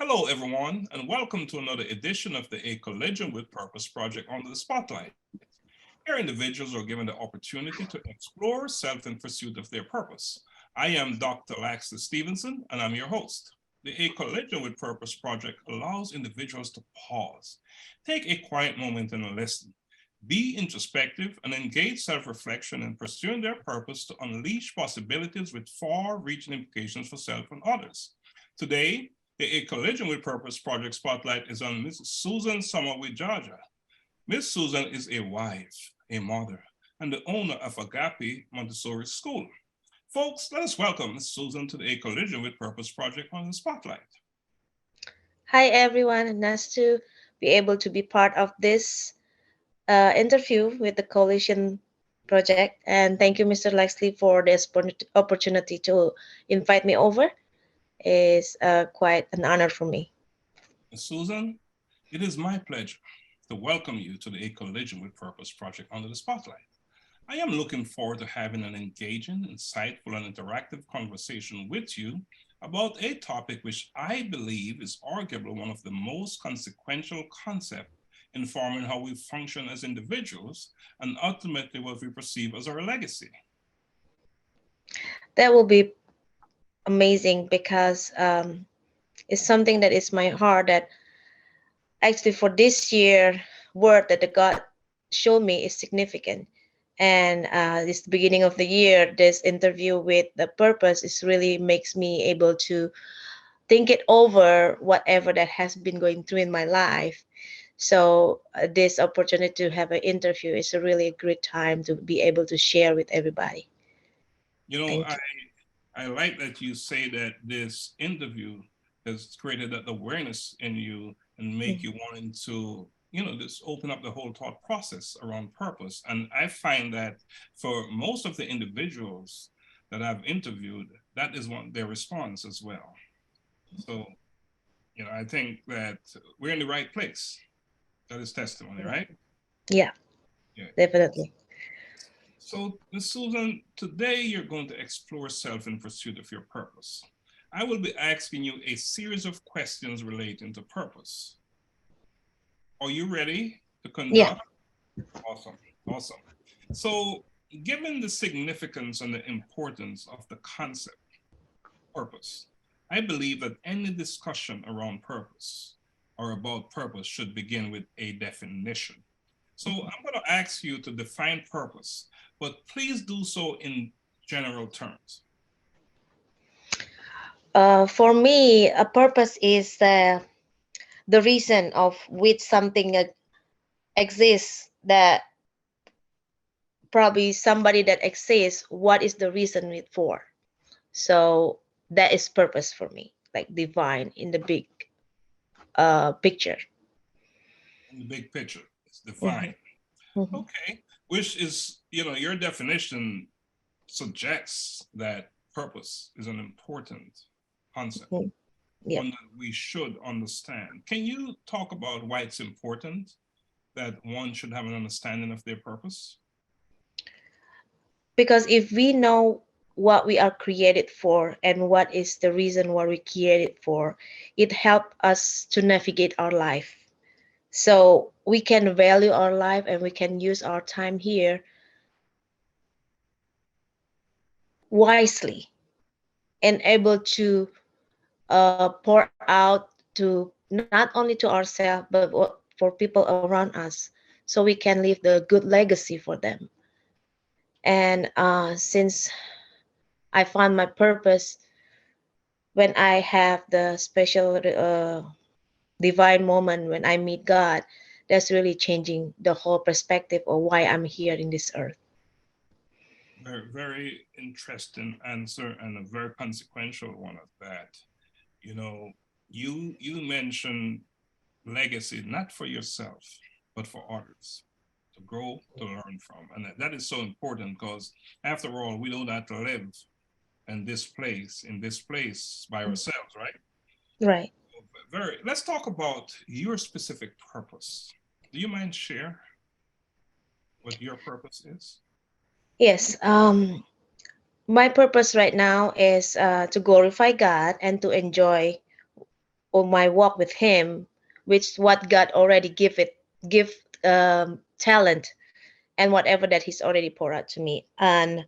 Hello, everyone, and welcome to another edition of the A Collision with Purpose project under the spotlight. Here, individuals are given the opportunity to explore self in pursuit of their purpose. I am Dr. Laxley Stephenson, and I'm your host. The A Collision with Purpose project allows individuals to pause, take a quiet moment and listen, be introspective, and engage self-reflection in pursuing their purpose to unleash possibilities with far-reaching implications for self and others. Today, the A Collision with Purpose project spotlight is on Ms. Susana Somawidjaja. Ms. Susan is a wife, a mother, and the owner of Agape Montessori School. Folks, let us welcome Ms. Susan to the A Collision with Purpose project on the spotlight. Hi, everyone. Nice to be able to be part of this interview with the Coalition Project. And thank you, Mr. Laxley, for this opportunity to invite me over. It's quite an honor for me. Ms. Susan, it is my pleasure to welcome you to the A Collision with Purpose project under the spotlight. I am looking forward to having an engaging, insightful, and interactive conversation with you about a topic which I believe is arguably one of the most consequential concepts informing how we function as individuals and ultimately what we perceive as our legacy. That will be amazing because it's something that is my heart that actually for this year, word that the God showed me is significant. And this beginning of the year, this interview with the purpose is really makes me able to think it over whatever that has been going through in my life. So this opportunity to have an interview is a really great time to be able to share with everybody. You know, Thank I, you. I like that you say that this interview has created that awareness in you and make you wanting to, just open up the whole thought process around purpose. And I find that for most of the individuals that I've interviewed, that is one their response as well. So, I think that we're in the right place. That is testimony, right? Yeah, Yeah. definitely. So, Ms. Susan, today you're going to explore self in pursuit of your purpose. I will be asking you a series of questions relating to purpose. Are you ready to Yeah. conduct? Awesome, awesome. So, given the significance and the importance of the concept purpose, I believe that any discussion around purpose or about purpose should begin with a definition. So I'm going to ask you to define purpose, but please do so in general terms. For me, a purpose is the reason of which something exists that probably somebody that exists, what is the reason it for? So that is purpose for me, like divine in the big picture. In the big picture, it's Hmm. defined. Hmm. Okay, which is, your definition suggests that purpose is an important concept, Yeah, one that we should understand. Can you talk about why it's important that one should have an understanding of their purpose? because if we know what we are created for and what is the reason why we created for, it helps us to navigate our life. So we can value our life and we can use our time here wisely and able to pour out to not only to ourselves but for people around us, so we can leave the good legacy for them. And since I found my purpose when I have the special divine moment when I meet God, that's really changing the whole perspective of why I'm here in this earth. Very, very interesting answer and a very consequential one at that. You know, you mentioned legacy not for yourself, but for others to grow, to learn from. And that is so important because after all, we don't have to live in this place by ourselves, right? Right. Very let's talk about your specific purpose. Do you mind share what your purpose is? Yes. My purpose right now is to glorify God and to enjoy or my walk with him, which what God already give talent and whatever that he's already poured out to me. And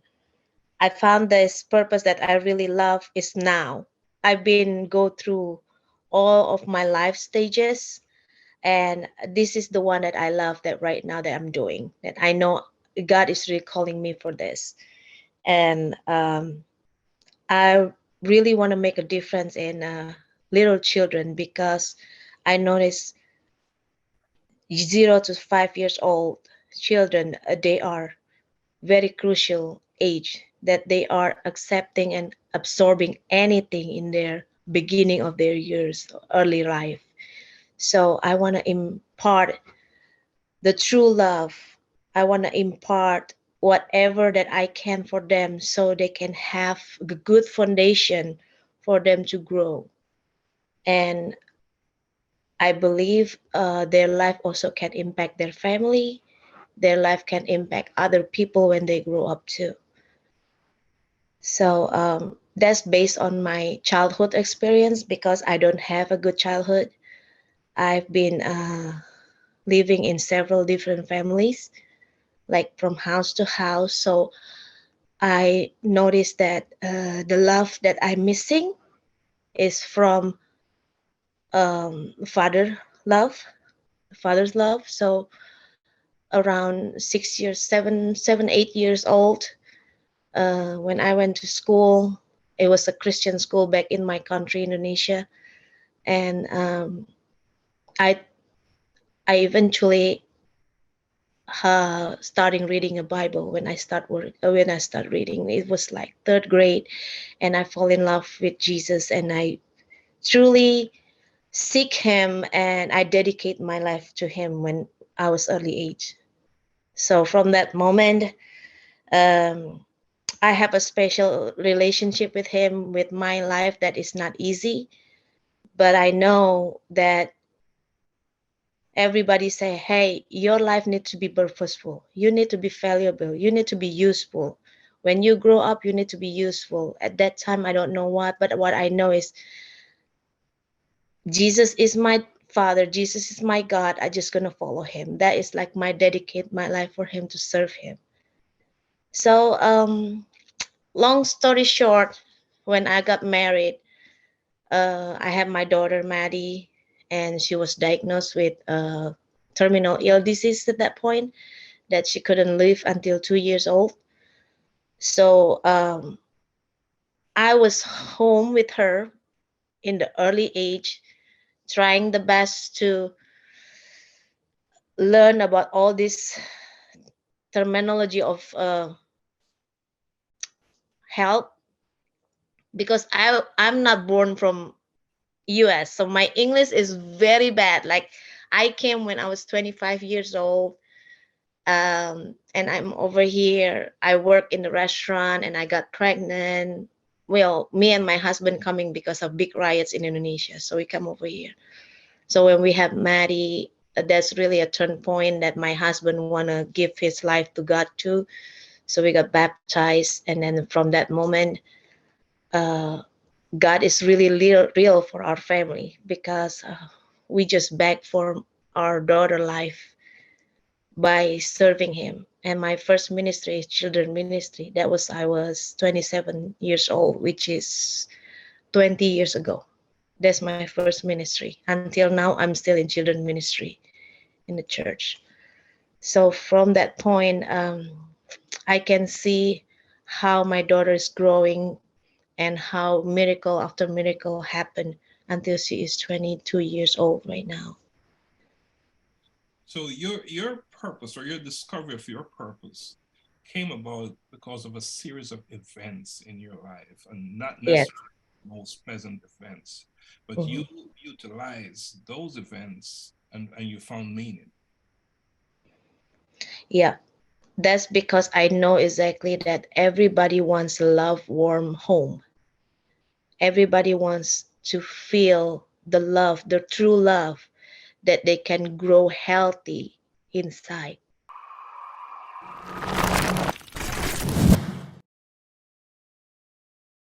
I found this purpose that I really love is now. I've been go through all of my life stages, and this is the one that I love that right now that I'm doing, that I know God is really calling me for this. And I really want to make a difference in little children, because I notice 0 to 5 years old children, they are very crucial age that they are accepting and absorbing anything in their beginning of their years, early life. So I want to impart the true love. I want to impart whatever that I can for them, so they can have a good foundation for them to grow. And I believe their life also can impact their family. Their life can impact other people when they grow up too. So that's based on my childhood experience, because I don't have a good childhood. I've been living in several different families, like from house to house. So I noticed that the love that I'm missing is from father love, father's love. So around 6 years, 8 years old, when I went to school, it was a Christian school back in my country, Indonesia, and I I eventually starting reading a Bible when I start reading. It was like third grade, and I fall in love with Jesus, and I truly seek Him, and I dedicate my life to Him when I was early age. So from that moment, um, I have a special relationship with Him, with my life that is not easy, but I know that everybody say, hey, your life needs to be purposeful. You need to be valuable. You need to be useful. When you grow up, you need to be useful. At that time, I don't know what, but what I know is Jesus is my Father. Jesus is my God. I just gonna follow Him. That is like my dedicate my life for Him, to serve Him. So, long story short, when I got married, I had my daughter Maddie, and she was diagnosed with terminal ill disease at that point, that she couldn't live until 2 years old. So I was home with her in the early age, trying the best to learn about all this terminology of health, because I'm not born from US, so my English is very bad. Like, I came when I was 25 years old, and I'm over here. I work in the restaurant, and I got pregnant. Well, me and my husband coming because of big riots in Indonesia, so we come over here. So when we have Maddie, that's really a turn point that my husband wanna give his life to God too. So we got baptized, and then from that moment, God is really real for our family, because we just beg for our daughter life by serving Him. And my first ministry is children ministry. That was I was 27 years old, which is 20 years ago. That's my first ministry. Until now, I'm still in children ministry in the church. So from that point, I can see how my daughter is growing, and how miracle after miracle happened until she is 22 years old right now. So your purpose, or your discovery of your purpose, came about because of a series of events in your life, and not Yes. necessarily the most pleasant events, but you utilized those events, and you found meaning. Yeah, that's because I know exactly that everybody wants a love, warm home. Everybody wants to feel the love, the true love, that they can grow healthy inside.